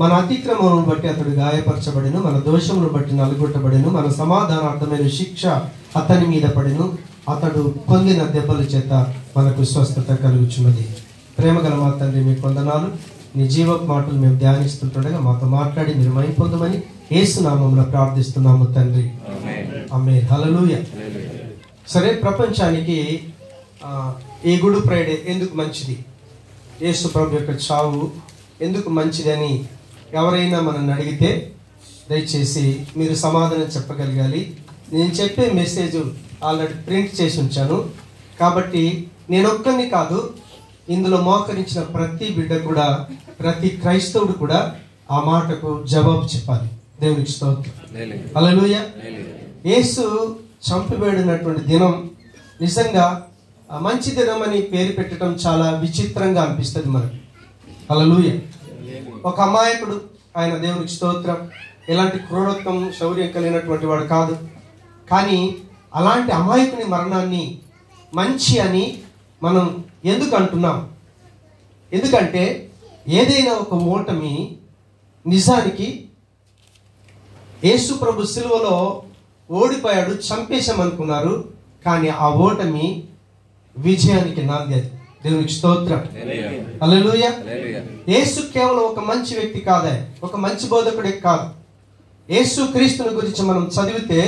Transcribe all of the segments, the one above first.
మన అతిక్రమమును బట్టి అతడు గాయపరచబడెను, మన దోషమును బట్టి నలుగొట్టబడెను, మన సమాధానార్థమైన శిక్ష అతని మీద పడెను, అతడు పొందిన దెబ్బల చేత మనకు స్వస్థత కలుగుచున్నది. ప్రేమగల మా తండ్రి, మీ వందనాలు. నీ జీవపు మాటలు మేము ధ్యానిస్తుండగా మాతో మాట్లాడి మీరు మహిమ పొందమని యేసు నామమున ప్రార్థిస్తున్నాము తండ్రి. ఆమేన్. హల్లెలూయా. సరే, ప్రపంచానికి ఈ గుడ్ ఫ్రైడే ఎందుకు మంచిది, యేసు ప్రభు యొక్క చావు ఎందుకు మంచిది అని ఎవరైనా మనల్ని అడిగితే దయచేసి మీరు సమాధానం చెప్పగలగాలి. నేను చెప్పే మెసేజ్ ఆల్రెడీ ప్రింట్ చేసి ఉంచాను కాబట్టి నేను ఒక్కరిని కాదు, ఇందులో మోకరించిన ప్రతి బిడ్డ కూడా, ప్రతి క్రైస్తవుడు కూడా ఆ మాటకు జవాబు చెప్పాలి. దేవునికి స్తోత్రం. హల్లెలూయా. యేసు చంపివేడినటువంటి దినం నిజంగా మంచి దినం అని పేరు పెట్టడం చాలా విచిత్రంగా అనిపిస్తుంది మనకి. హల్లెలూయా. ఒక అమాయకుడు, ఆయన దేవునికి స్తోత్రం, ఎలాంటి క్రూరత్వం శౌర్యం కలిగినటువంటి వాడు కాదు. కానీ అలాంటి అమాయకుని మరణాన్ని మంచి అని మనం ఎందుకు అంటున్నాం? ఎందుకంటే ఏదైనా ఒక ఓటమి నిజానికి యేసు ప్రభు సిలువలో ఓడిపోయాడు, చంపేశామనుకున్నారు. కానీ ఆ ఓటమి విజయానికి నాంది. దేవునికి స్తోత్రం. హల్లెలూయా. యేసు కేవలం ఒక మంచి వ్యక్తి కాదే, ఒక మంచి బోధకుడే కాదు. యేసు క్రీస్తుని గురించి మనం చదివితే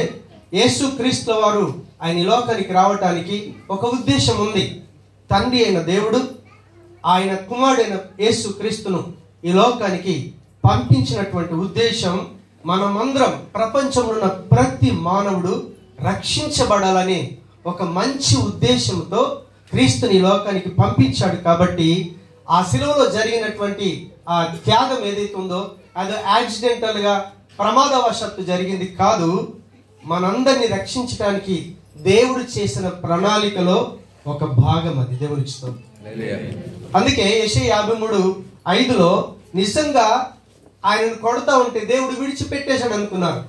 యేసు క్రీస్తు వారు ఆయన ఈ లోకానికి రావటానికి ఒక ఉద్దేశం ఉంది. తండ్రి అయిన దేవుడు ఆయన కుమారుడైన యేసు క్రీస్తును ఈ లోకానికి పంపించినటువంటి ఉద్దేశం మనమందరం, ప్రపంచంలో ఉన్న ప్రతి మానవుడు రక్షించబడాలని ఒక మంచి ఉద్దేశంతో క్రీస్తుని ఈ లోకానికి పంపించాడు. కాబట్టి ఆ శిలువలో జరిగినటువంటి ఆ త్యాగం ఏదైతే ఉందో అది యాక్సిడెంటల్ గా ప్రమాదవశాత్తు జరిగింది కాదు. మనందరినీ రక్షించడానికి దేవుడు చేసిన ప్రణాళికలో ఒక భాగం అది. దేవునికి స్తోత్రం. అందుకే యెషయా 53:5 నిజంగా ఆయనను కొడతా ఉంటే దేవుడు విడిచిపెట్టేశాడు అనుకున్నారు.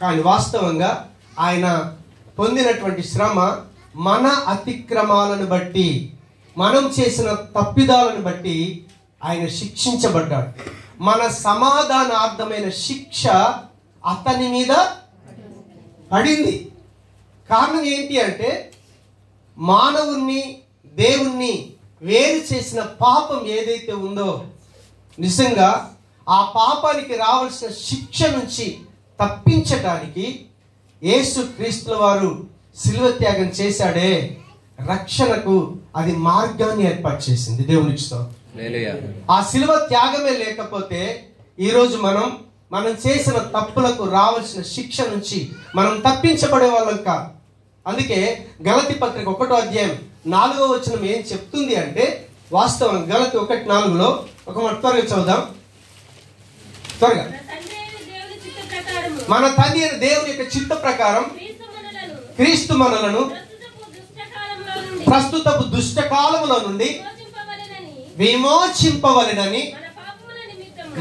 కానీ వాస్తవంగా ఆయన పొందినటువంటి శ్రమ మన అతిక్రమాలను బట్టి, మనం చేసిన తప్పిదాలను బట్టి ఆయన శిక్షించబడ్డాడు. మన సమాధానార్థమైన శిక్ష అతని మీద పడింది. కారణం ఏంటి అంటే మానవుణ్ణి దేవుణ్ణి వేరు చేసిన పాపం ఏదైతే ఉందో, నిజంగా ఆ పాపానికి రావాల్సిన శిక్ష నుంచి తప్పించటానికి యేసు క్రీస్తుల వారు శిలువ త్యాగం చేశాడే, రక్షణకు అది మార్గాన్ని ఏర్పాటు చేసింది. దేవునికి స్తోత్రం. ఆ శిలువ త్యాగమే లేకపోతే ఈరోజు మనం చేసిన తప్పులకు రావాల్సిన శిక్ష నుంచి మనం తప్పించబడే వాళ్ళం కాదు. అందుకే గలతీ పత్రిక 1:4 ఏం చెప్తుంది అంటే, వాస్తవం గలతీ 1:4 ఒక మాట త్వరగా చదువుదాం. త్వరగా. మన తండ్రి అయిన దేవుని యొక్క చిత్త ప్రకారం క్రీస్తు మనలను ప్రస్తుతపు దుష్ట కాలములో నుండి విమోచింపవలెనని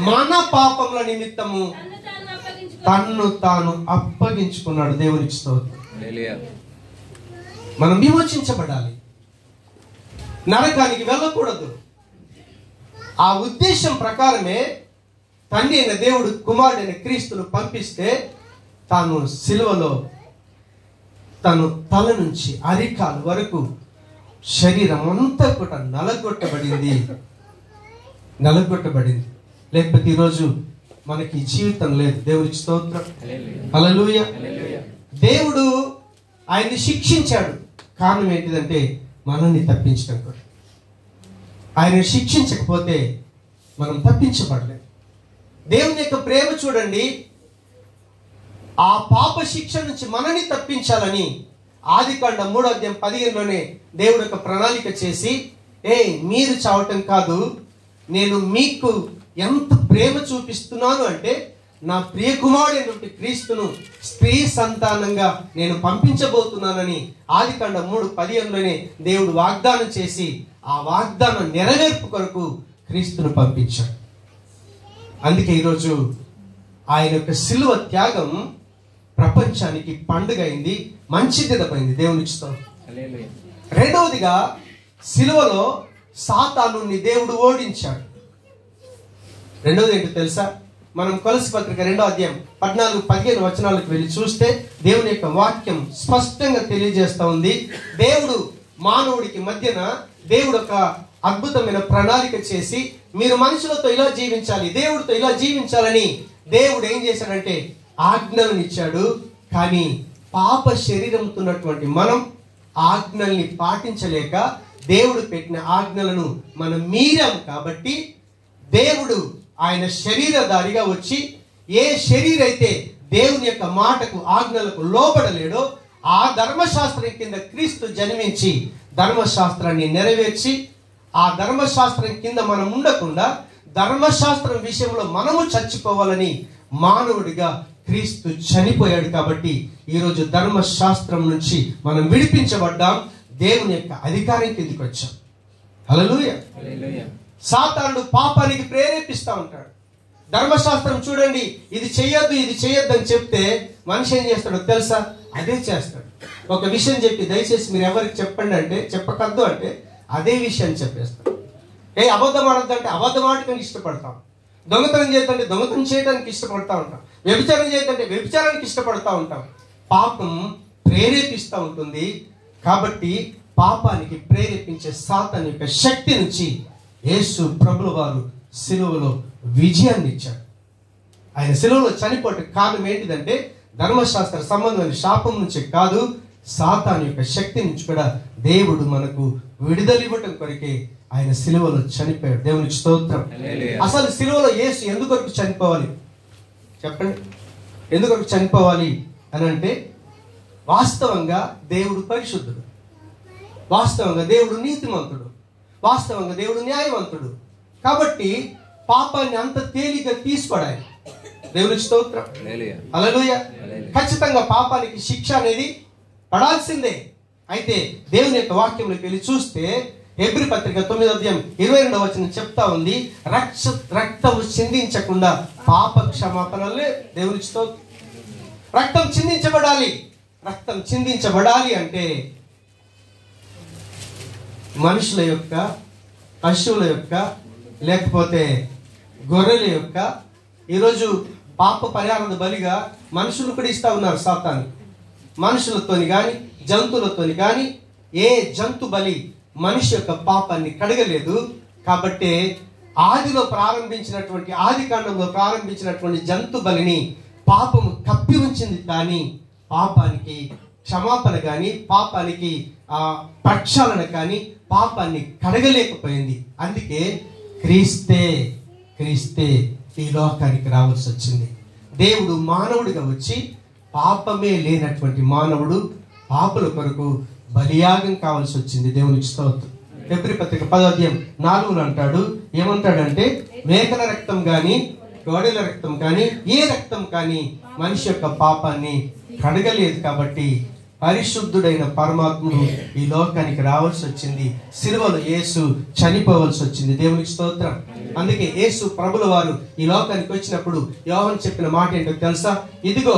మన పాపముల నిమిత్తము తన్ను తాను అప్పగించుకున్నాడు. దేవునికి స్తోత్రం. మనం విమోచించబడాలి, నరకానికి వెళ్ళకూడదు. ఆ ఉద్దేశం ప్రకారమే తండ్రి అయిన దేవుడు కుమారుడైన క్రీస్తును పంపిస్తే తాను సిలువలో తను తల నుంచి అరికాలు వరకు శరీరం అంతా కూడా నలగొట్టబడింది. లేకపోతే ఈరోజు మనకి జీవితం లేదు. దేవునికి స్తోత్రం. హల్లెలూయా. దేవుడు ఆయన్ని శిక్షించాడు. కారణం ఏంటిదంటే మనల్ని తప్పించడం కూడా. ఆయన శిక్షించకపోతే మనం తప్పించబడలేదు. దేవుని యొక్క ప్రేమ చూడండి. ఆ పాప శిక్ష నుంచి మనల్ని తప్పించాలని ఆదికాండం 3:15 దేవుడు ఒక ప్రణాళిక చేసి, మీరు చావటం కాదు, నేను మీకు ఎంత ప్రేమ చూపిస్తున్నాను అంటే నా ప్రియ కుమారుడైనటువంటి క్రీస్తును స్త్రీ సంతానంగా నేను పంపించబోతున్నానని ఆదికాండం 3:15 దేవుడు వాగ్దానం చేసి ఆ వాగ్దానం నెరవేర్పు కొరకు క్రీస్తును పంపించాడు. అందుకే ఈరోజు ఆయన యొక్క సిలువ త్యాగం ప్రపంచానికి పండుగ అయింది, మంచి దినమైంది. దేవునికి స్తోత్రం. రెండవదిగా సిలువలో సాతానుని దేవుడు ఓడించాడు. రెండోది ఏంటో తెలుసా? మనం కొలస్సీ పత్రిక 2వ అధ్యాయం 14-15 వచనాలకు వెళ్ళి చూస్తే దేవుని యొక్క వాక్యం స్పష్టంగా తెలియజేస్తా ఉంది. దేవుడు మానవుడికి మధ్యన దేవుడు ఒక అద్భుతమైన ప్రణాళిక చేసి, మీరు మనుషులతో ఇలా జీవించాలి, దేవుడితో ఇలా జీవించాలని దేవుడు ఏం చేశాడంటే ఆజ్ఞలను ఇచ్చాడు. కానీ పాప శరీరంతో ఉన్నటువంటి మనం ఆజ్ఞల్ని పాటించలేక దేవుడు పెట్టిన ఆజ్ఞలను మనం మీరాం. కాబట్టి దేవుడు ఆయన శరీరధారిగా వచ్చి, ఏ శరీరం అయితే దేవుని యొక్క మాటకు ఆజ్ఞలకు లోబడలేడో ఆ ధర్మశాస్త్రం కింద క్రీస్తు జన్మించి ధర్మశాస్త్రాన్ని నెరవేర్చి, ఆ ధర్మశాస్త్రం కింద మనం ఉండకుండా ధర్మశాస్త్రం విషయంలో మనము చచ్చిపోవాలని మానవుడిగా క్రీస్తు చనిపోయాడు. కాబట్టి ఈరోజు ధర్మశాస్త్రం నుంచి మనం విడిపించబడ్డాం, దేవుని యొక్క అధికారం కిందికి వచ్చాం. హల్లెలూయా. సాతానుడు పాపానికి ప్రేరేపిస్తూ ఉంటాడు. ధర్మశాస్త్రం చూడండి, ఇది చెయ్యొద్దు, ఇది చెయ్యొద్దు అని చెప్తే మనిషి ఏం చేస్తాడో తెలుసా? అదే చేస్తాడు. ఒక విషయం చెప్పి దయచేసి మీరు ఎవరికి చెప్పండి అంటే, చెప్పకద్దు అంటే అదే విషయాన్ని చెప్పేస్తాడు. అబద్ధం ఆడద్దు అంటే అబద్ధం ఆడటానికి ఇష్టపడతాం. దొంగతనం చేయొద్దంటే దొంగతనం చేయడానికి ఇష్టపడతా ఉంటాం. వ్యభిచారం చేయొద్దంటే వ్యభిచారానికి ఇష్టపడతా ఉంటాం. పాపం ప్రేరేపిస్తూ ఉంటుంది. కాబట్టి పాపానికి ప్రేరేపించే సాతాను యొక్క శక్తి నుంచి యేసు ప్రభుల వారు సిలువలో విజయాన్ని ఇచ్చాడు. ఆయన సిలువలో చనిపోవడానికి కారణం ఏంటిదంటే ధర్మశాస్త్ర సంబంధమైన శాపం నుంచి కాదు, సాతాను యొక్క శక్తి నుంచి కూడా దేవుడు మనకు విడుదల ఇవ్వటం కొరకే ఆయన సిలువలో చనిపోయాడు. దేవునికి స్తోత్రం. అసలు సిలువలో యేసు ఎందుకొరకు చనిపోవాలి చెప్పండి? ఎందుకొరకు చనిపోవాలి అని అంటే, వాస్తవంగా దేవుడు పరిశుద్ధుడు, వాస్తవంగా దేవుడు నీతిమంతుడు, వాస్తవంగా దేవుడు న్యాయవంతుడు. కాబట్టి పాపాన్ని అంత తేలిక తీసుకోవడానికి దేవునికి స్తోత్రం. హల్లెలూయా. ఖచ్చితంగా పాపానికి శిక్ష అనేది పడాల్సిందే. అయితే దేవుని యొక్క వాక్యంలోకి వెళ్ళి చూస్తే హెబ్రీ పత్రిక 9వ అధ్యాయం 22వ వచనం చెప్తా ఉంది, రక్తము చిందించకుండా పాప క్షమాపణలే. దేవునికి స్తోత్రం. రక్తం చిందించబడాలి. రక్తం చిందించబడాలి అంటే మనుషుల యొక్క, పశువుల యొక్క, లేకపోతే గొర్రెల యొక్క, ఈరోజు పాప పరిహార బలిగా మనుషులు కూడా ఇస్తా ఉన్నారు సాతాను. మనుషులతోని కానీ జంతువులతోని కానీ ఏ జంతు బలి మనిషి యొక్క పాపాన్ని కడగలేదు. కాబట్టి ఆదిలో ప్రారంభించినటువంటి, ఆది కాండంలో ప్రారంభించినటువంటి జంతు బలిని పాపము కప్పి ఉంచింది, కానీ పాపానికి క్షమాపణ కానీ పాపానికి ప్రక్షాళన కానీ పాపాన్ని కడగలేకపోయింది. అందుకే క్రీస్తే ఈ లోకానికి రావాల్సి వచ్చింది. దేవుడు మానవుడిగా వచ్చి పాపమే లేనటువంటి మానవుడు పాపుల కొరకు బలియాగం కావాల్సి వచ్చింది. దేవునికి స్తోత్రం. హెబ్రీ పత్రిక 10వ అధ్యాయం 4లో అంటాడు, ఏమంటాడంటే, మేకల రక్తం కానీ గోడెల రక్తం కానీ ఏ రక్తం కానీ మనిషి యొక్క పాపాన్ని కడగలేదు. కాబట్టి పరిశుద్ధుడైన పరమాత్ముడు ఈ లోకానికి రావాల్సి వచ్చింది. సిలువలో యేసు చనిపోవలసి వచ్చింది. దేవునికి స్తోత్రం. అందుకే యేసు ప్రభుల వారు ఈ లోకానికి వచ్చినప్పుడు యోహాను చెప్పిన మాట ఏంటో తెలుసా? ఇదిగో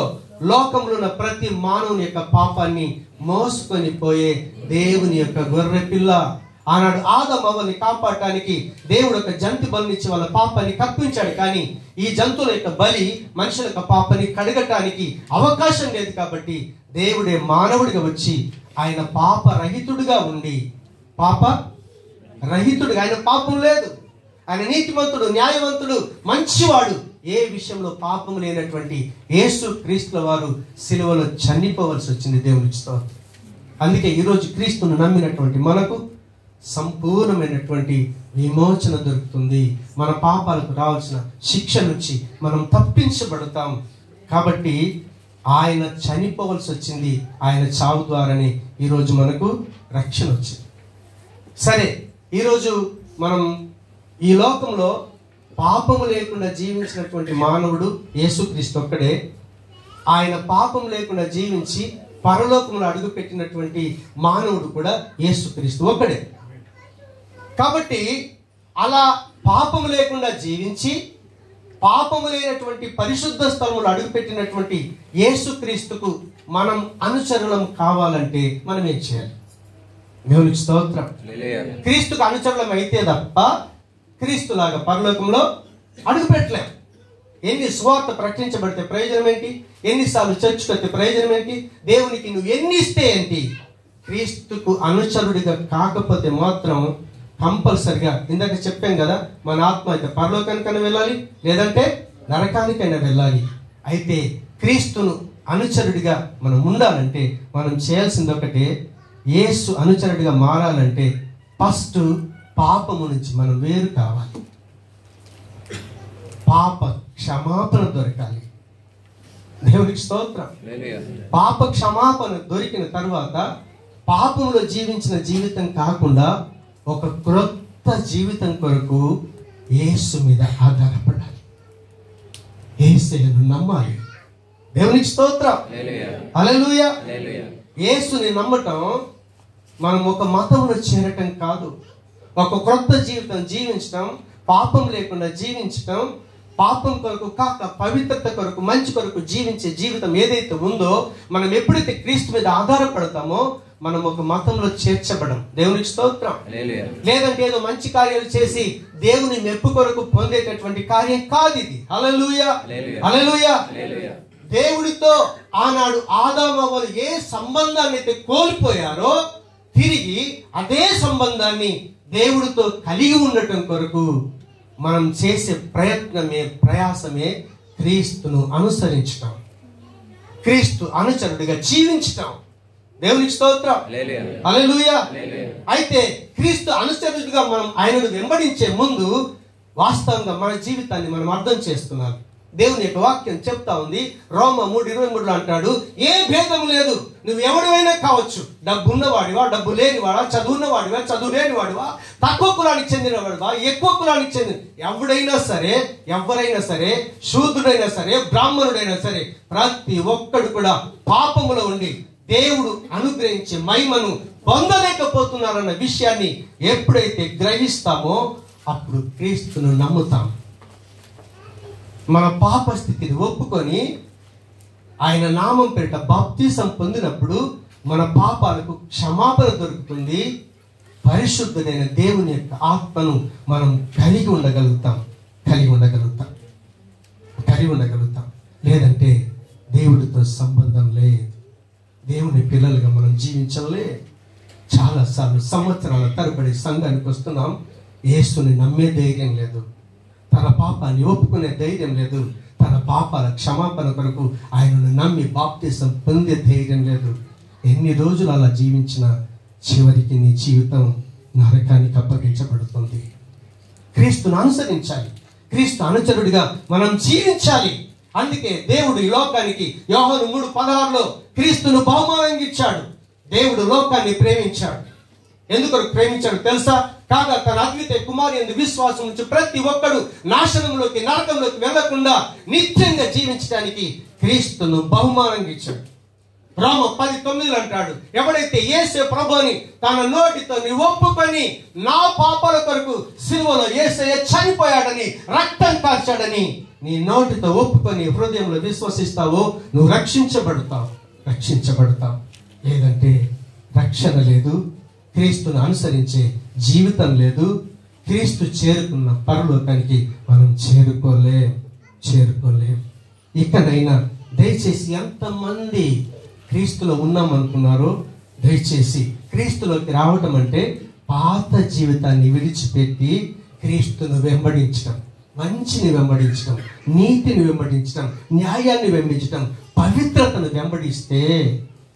లోకంలో ఉన్న ప్రతి మానవుని యొక్క పాపాన్ని మోసుకొని పోయే దేవుని యొక్క గొర్రె పిల్ల. ఆనాడు ఆదాము అవ్వని కాపాడటానికి దేవుడు ఒక జంతు బలినిచ్చి వాళ్ళ పాపాన్ని కప్పించాడు. కానీ ఈ జంతువుల యొక్క బలి మనుషుల యొక్క పాపాన్ని కడగటానికి అవకాశం లేదు. కాబట్టి దేవుడే మానవుడిగా వచ్చి ఆయన పాప రహితుడుగా ఉండి, పాప రహితుడుగా, ఆయన పాపం లేదు, ఆయన నీతిమంతుడు, న్యాయవంతుడు, మంచివాడు, ఏ విషయంలో పాపం లేనటువంటి యేసు క్రీస్తుల వారు సిలువలో చనిపోవలసి వచ్చింది. దేవునికి స్తోత్రం. అందుకే ఈరోజు క్రీస్తును నమ్మినటువంటి మనకు సంపూర్ణమైనటువంటి విమోచన దొరుకుతుంది. మన పాపాలకు రావాల్సిన శిక్ష నుంచి మనం తప్పించబడతాం. కాబట్టి ఆయన చనిపోవలసి వచ్చింది. ఆయన చావు ద్వారానే ఈరోజు మనకు రక్షణ వచ్చింది. సరే, ఈరోజు మనం ఈ లోకంలో పాపము లేకుండా జీవించినటువంటి మానవుడు యేసుక్రీస్తు ఒక్కడే. ఆయన పాపం లేకుండా జీవించి పరలోకంలో అడుగుపెట్టినటువంటి మానవుడు కూడా యేసుక్రీస్తు ఒక్కడే. కాబట్టి అలా పాపము లేకుండా జీవించి పాపము లేనటువంటి పరిశుద్ధ స్థలములు అడుగుపెట్టినటువంటి యేసుక్రీస్తుకు మనం అనుచరులం కావాలంటే మనం ఏం చేయాలి? దేవునికి స్తోత్రం. క్రీస్తుకు అనుచరులం అయితే తప్ప క్రీస్తులాగా పరలోకంలో అడుగు పెట్టలేం. ఎన్ని సువార్త ప్రకటించబడితే ప్రయోజనం ఏంటి? ఎన్నిసార్లు చర్చకు వస్తే ప్రయోజనం ఏంటి? దేవునికి నువ్వు ఎన్ని ఇస్తే ఏంటి? క్రీస్తుకు అనుచరుడిగా కాకపోతే మాత్రం కంపల్సరిగా, ఇందాక చెప్పాం కదా, మన ఆత్మ అయితే పరలోకానికైనా వెళ్ళాలి, లేదంటే నరకానికైనా వెళ్ళాలి. అయితే క్రీస్తును అనుచరుడిగా మనం ఉండాలంటే మనం చేయాల్సింది ఒకటే, యేసు అనుచరుడిగా మారాలంటే ఫస్ట్ పాపము నుంచి మనం వేరు కావాలి. పాప క్షమాపణ దొరకాలి. దేవునికి స్తోత్రం. పాప క్షమాపణ దొరికిన తరువాత పాపంలో జీవించిన జీవితం కాకుండా ఒక క్రొత్త జీవితం కొరకు యేసు మీద ఆధారపడాలి, యేసును నమ్మాలి. దేవునికి స్తోత్రం. హల్లెలూయా. యేసుని నమ్మటం మనం ఒక మతంలో చేరటం కాదు. ఒక క్రొత్త జీవితం జీవించటం, పాపం లేకుండా జీవించటం, పాపం కొరకు కాక పవిత్రత కొరకు, మంచి కొరకు జీవించే జీవితం ఏదైతే ఉందో, మనం ఎప్పుడైతే క్రీస్తు మీద ఆధారపడతామో మనం ఒక మతంలో చేర్చబడం. దేవునికి స్తోత్రం. లేదంటే ఏదో మంచి కార్యాలు చేసి దేవుని మెప్పు కొరకు పొందేటటువంటి కార్యం కాదు ఇది. హల్లెలూయా, హల్లెలూయా. దేవుడితో ఆనాడు ఆదాము అవ్వలు ఏ సంబంధాన్ని అయితే కోల్పోయారో తిరిగి అదే సంబంధాన్ని దేవుడితో కలిగి ఉండటం కొరకు మనం చేసే ప్రయత్నమే, ప్రయాసమే క్రీస్తును అనుసరించటం, క్రీస్తు అనుచరుడిగా జీవించటం. దేవునికి స్తోత్రం. హల్లెలూయా. అయితే క్రీస్తు అనుచరుడిగా మనం ఆయనను వెంబడించే ముందు వాస్తవంగా మన జీవితాన్ని మనం అర్థం చేసుకున్నాం. దేవుని యొక్క వాక్యం చెప్తా ఉంది, రోమ 3:23 అంటాడు, ఏ భేదం లేదు, నువ్వు ఎవడివైనా కావచ్చు, డబ్బు ఉన్నవాడివా, డబ్బు లేనివాడా, చదువున్నవాడివా, చదువు లేనివాడివా, తక్కువ కులానికి చెందినవాడివా, ఎక్కువ కులానికి చెందిన ఎవరైనా సరే, శూద్రుడైనా సరే, బ్రాహ్మణుడైనా సరే, ప్రతి ఒక్కడు కూడా పాపములో ఉండి దేవుడు అనుగ్రహించే మహిమను పొందలేకపోతున్నారన్న విషయాన్ని ఎప్పుడైతే గ్రహిస్తామో అప్పుడు క్రీస్తును నమ్ముతాం. మన పాప స్థితిని ఒప్పుకొని ఆయన నామం పేరిట బాప్తిసం పొందినప్పుడు మన పాపాలకు క్షమాపణ దొరుకుతుంది. పరిశుద్ధుడైన దేవుని యొక్క ఆత్మను మనం కలిగి ఉండగలుగుతాం. లేదంటే దేవుడితో సంబంధం లేదు, దేవుని పిల్లలుగా మనం జీవించలే. చాలాసార్లు సంవత్సరాల తరబడి సంఘానికి వస్తున్నాం, యేసుని నమ్మే ధైర్యం లేదు, తన పాపాన్ని ఒప్పుకునే ధైర్యం లేదు, తన పాపాల క్షమాపణ కొరకు ఆయనను నమ్మి బాప్తిసం పొందే ధైర్యం లేదు. ఎన్ని రోజులు అలా జీవించినా చివరికి నీ జీవితం నరకానికి అప్పగించబడుతుంది. క్రీస్తును అనుసరించాలి, క్రీస్తు అనుచరుడిగా మనం జీవించాలి. అందుకే దేవుడు ఈ లోకానికి యోహాను 3:16 క్రీస్తును బహుమానంగా ఇచ్చాడు. దేవుడు లోకాన్ని ప్రేమించాడు. ఎందుకు ప్రేమించాడు తెలుసా? కాగా తన అద్వితీయ కుమారుని యందు విశ్వాసం ఉంచి ప్రతి ఒక్కడు నాశనంలోకి, నరకంలోకి వెళ్లకుండా నిత్యంగా జీవించడానికి క్రీస్తును బహుమానంగా ఇచ్చాడు. రోమ 10:9 అంటాడు, ఎవడైతే యేసు ప్రభువుని తన నోటితో నీవు ఒప్పుకొని నా పాపాల కొరకు సిలువలో యేసయ్య చనిపోయాడని, రక్తం కార్చాడని నీ నోటితో ఒప్పుకొని హృదయంలో విశ్వసిస్తావో నువ్వు రక్షించబడతావు. లేదంటే రక్షణ లేదు, క్రీస్తును అనుసరించే జీవితం లేదు, క్రీస్తు చేరుకున్న పరలోకానికి మనం చేరుకోలేం. ఇకనైనా దయచేసి ఎంతమంది క్రీస్తులో ఉన్నామనుకున్నారో దయచేసి క్రీస్తులోకి రావటం అంటే పాత జీవితాన్ని విడిచిపెట్టి క్రీస్తును వెంబడించడం, మంచిని వెంబడించడం, నీతిని వెంబడించడం, న్యాయాన్ని వెంబడించడం, పవిత్రతను వెంబడిస్తే,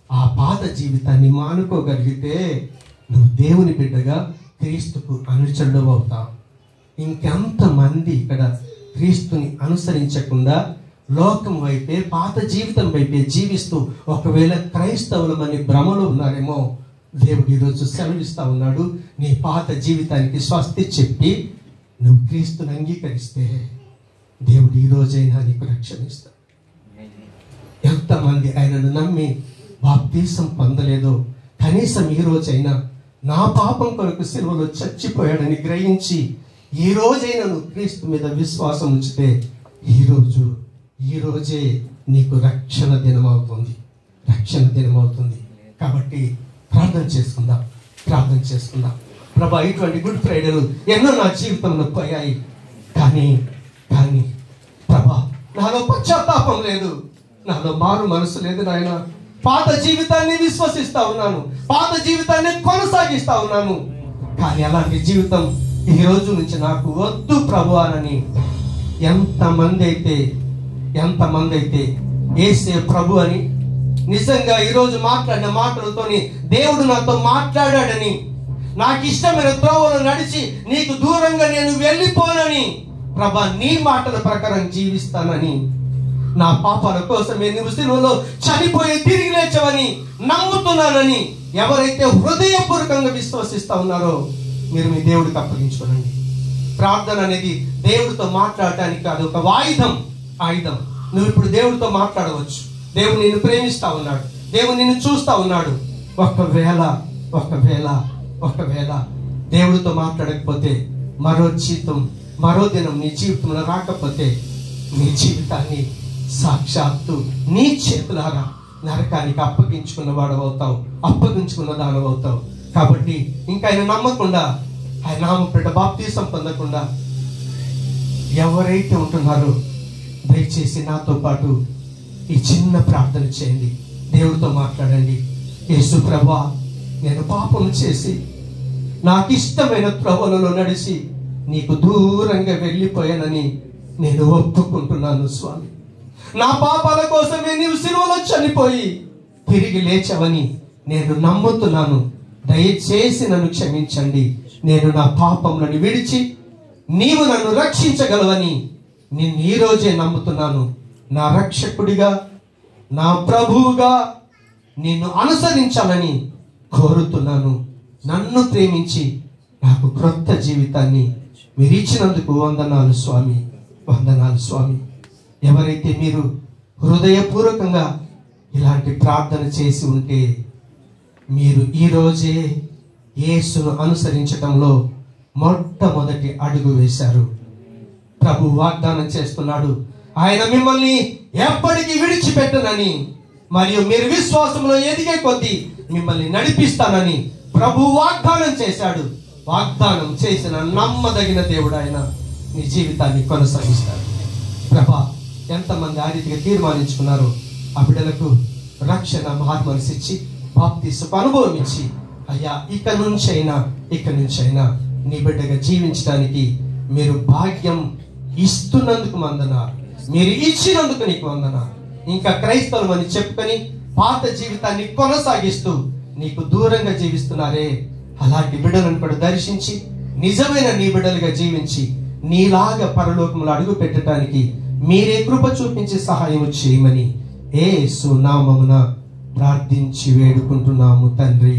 ఆ పాత జీవితాన్ని మానుకోగలిగితే నువ్వు దేవుని బిడ్డగా క్రీస్తుకు అనుచరుడు అవుతావు. ఇంకెంతమంది ఇక్కడ క్రీస్తుని అనుసరించకుండా లోకం వైపే, పాత జీవితం వైపే జీవిస్తూ ఒకవేళ క్రైస్తవులమని భ్రమలో ఉన్నారేమో. దేవుడు ఈరోజు సెలవిస్తా ఉన్నాడు, నీ పాత జీవితానికి స్వస్తి చెప్పి నువ్వు క్రీస్తుని అంగీకరిస్తే దేవుడు ఈ రోజైనా నీకు రక్షణ ఇస్తాడు. ఎంతమంది ఆయనను నమ్మి బాప్తీసం పొందలేదో కనీసం ఈ రోజైనా నా పాపం కొరకు సిలువలో చచ్చిపోయాడని గ్రహించి ఈ రోజైనా నువ్వు క్రీస్తు మీద విశ్వాసం ఉంచితే ఈ రోజే నీకు రక్షణ దినం అవుతుంది. కాబట్టి ప్రార్థన చేసుకుందాం. ప్రభా, ఇటువంటి గుడ్ ఫ్రైడేలు ఎన్నో నా జీవితంలో పోయాయి, కానీ కానీ ప్రభా నాలో పశ్చాత్తాపం లేదు, నాలో మారు మనసు లేదు నాయన. పాత జీవితాన్ని విశ్వసిస్తా ఉన్నాను, పాత జీవితాన్ని కొనసాగిస్తా ఉన్నాను. కానీ అలాంటి జీవితం ఈ రోజు నుంచి నాకు వద్దు ప్రభు అని ఎంతమంది అయితే యేసే ప్రభు అని నిజంగా ఈరోజు మాట్లాడిన మాటలతోని దేవుడు నాతో మాట్లాడాడని, నాకు ఇష్టమైన త్రోవలో నడిచి నీకు దూరంగా నేను వెళ్ళిపోనని, ప్రభా నీ మాటల ప్రకారం జీవిస్తానని, నా పాపాల కోసమే నువ్వు సిలువలో చనిపోయి తిరిగి లేచవని నమ్ముతున్నానని ఎవరైతే హృదయపూర్వకంగా విశ్వసిస్తా ఉన్నారో మీరు మీ దేవుడికి అప్పగించుకోనండి. ప్రార్థన అనేది దేవుడితో మాట్లాడటానికి కాదు, ఒక ఆయుధం. నువ్వు ఇప్పుడు దేవుడితో మాట్లాడవచ్చు. దేవుడు నిన్ను ప్రేమిస్తా ఉన్నాడు, దేవుడు నిన్ను చూస్తా ఉన్నాడు. ఒకవేళ దేవుడితో మాట్లాడకపోతే మరో దినం నీ జీవితంలో రాకపోతే నీ జీవితాన్ని సాక్షాత్తు నీ చేతులారా నరకానికి అప్పగించుకున్న దానవు అవుతావు. కాబట్టి ఇంకా ఆయన నమ్మకుండా, ఆయన నామపేట బాప్తీసం పొందకుండా ఎవరైతే ఉంటున్నారో దయచేసి నాతో పాటు ఈ చిన్న ప్రార్థన చేయండి, దేవుడితో మాట్లాడండి. యేసు ప్రభువా, నేను పాపం చేసి నాకు ఇష్టమైన త్రోవలలో నడిచి నీకు దూరంగా వెళ్ళిపోయానని నేను ఒప్పుకుంటున్నాను స్వామి. నా పాపాల కోసమే నీవు సిలువలో చనిపోయి తిరిగి లేచవని నేను నమ్ముతున్నాను. దయచేసి నన్ను క్షమించండి. నేను నా పాపములను విడిచి నీవు నన్ను రక్షించగలవని నేను ఈ రోజే నమ్ముతున్నాను. నా రక్షకుడిగా, నా ప్రభువుగా నిన్ను అనుసరించాలని కోరుతున్నాను. నన్ను ప్రేమించి నాకు క్రొత్త జీవితాన్ని మీరు ఇచ్చినందుకు వందనాలు స్వామి. ఎవరైతే మీరు హృదయపూర్వకంగా ఇలాంటి ప్రార్థన చేసి ఉంటే మీరు ఈరోజే యేసును అనుసరించటంలో మొట్టమొదటి అడుగు వేశారు. ప్రభు వాగ్దానం చేస్తున్నాడు, ఆయన మిమ్మల్ని ఎప్పటికీ విడిచిపెట్టనని, మరియు మీరు విశ్వాసంలో ఎదిగే కొద్దీ మిమ్మల్ని నడిపిస్తానని ప్రభు వాగ్దానం చేశాడు. వాగ్దానం చేసిన నమ్మదగిన దేవుడు ఆయన మీ జీవితాన్ని కొనసాగిస్తాడు. ప్రభా, ఎంతమంది ఆ రీతిగా తీర్మానించుకున్నారో ఆ బిడ్డలకు రక్షణ మార్మనసిచ్చి బాప్తీసపు అనుభవం ఇచ్చి, అయ్యా ఇక నుంచైనా నీ బిడ్డగా జీవించడానికి మీరు భాగ్యం ఇస్తున్నందుకు వందనాలు, మీరు ఇచ్చినందుకు నీకు వందనాలు. ఇంకా క్రైస్తవం అని చెప్పుకొని పాత జీవితాన్ని కొనసాగిస్తూ నీకు దూరంగా జీవిస్తున్నారే, అలాంటి బిడ్డలను కూడా దర్శించి నిజమైన నీ బిడ్డలుగా జీవించి నీలాగా పరలోకంలో అడుగు పెట్టడానికి మీరే కృప చూపించి సహాయం చేయమని యేసు నామమున ప్రార్థించి వేడుకుంటున్నాము తండ్రి.